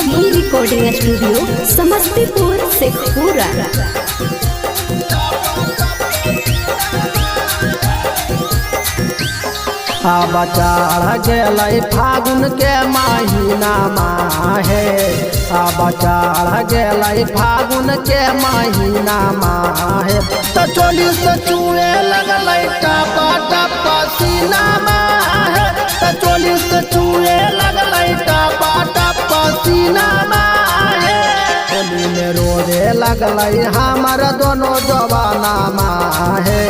बबली recording studio Samastipur Sheikhpura. अब चढ़ गए फागुन के महीना माहे, अब चढ़ गए फागुन के महीना माहे, तो चोली से चूहे लगल टपा टपा सीना माहे, तो चोली से चूहे लगल टपा टपा सीना माहे। होली में रोजे लगल हमार दोनों जवाना माहे,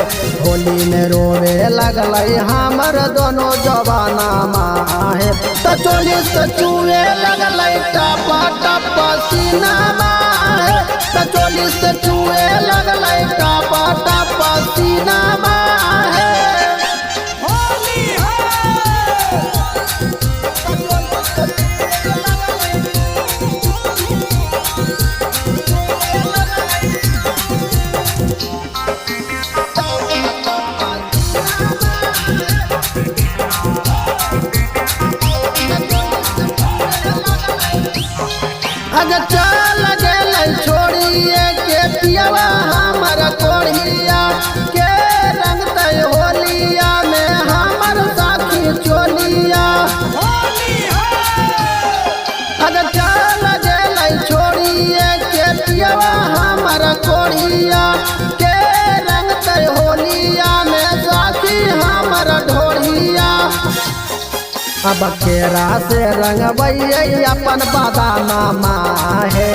होली में रोवे लगल हमार दोनों जवाना माहे, तो चोली से चूहे लगल टपा टपा सीना माहे, तो चोली से चूहे लगल टपा टपा सीना माहे। अगर चल गए छोड़िए के पियवा हमर कोढ़िया के रंगत होलिया में हमर साथी चोलिया। अगर चल गए छोड़िए के पियवा हमर कोढ़िया के रंगत होलिया में साथी हमर ढोलिया। अब केरा से रंगबैये अपन बदाना माहे,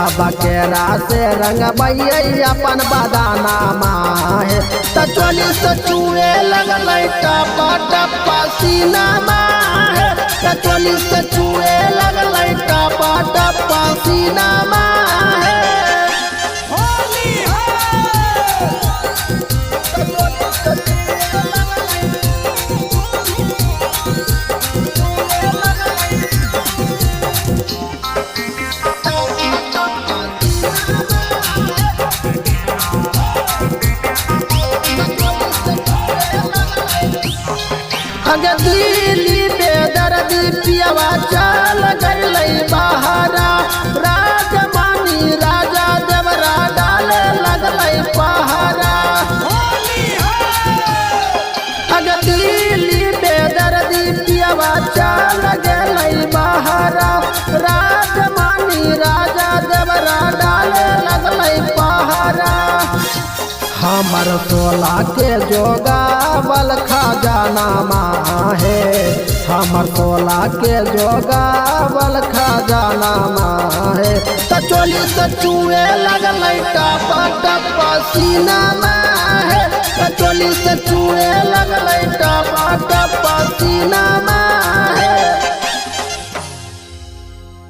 अब केरा से रंगबैये अपन बदाना माहे, तो चोली से चूहे लगल टपा टपा सीना माहे, तो चोली से चूहे लगल टपा टपा सीना माहे। अगर दिल्ली बेदर्दी पियवा चल गई बहारा, राजमानी राजा देवरा डाले लगल पहारा। अगर दिल्ली बेदर्दी पियवा चल गई बहारा, राजमानी राजा देवरा डाले लगल पहारा। हमर सोला के जोगावल खजाना माहे, हमर सोला के जोगावल खजाना माहे, तो चोली से चूहे लगल टपा टपा सीना माहे, तो चोली से चूहे लगल टपा टपा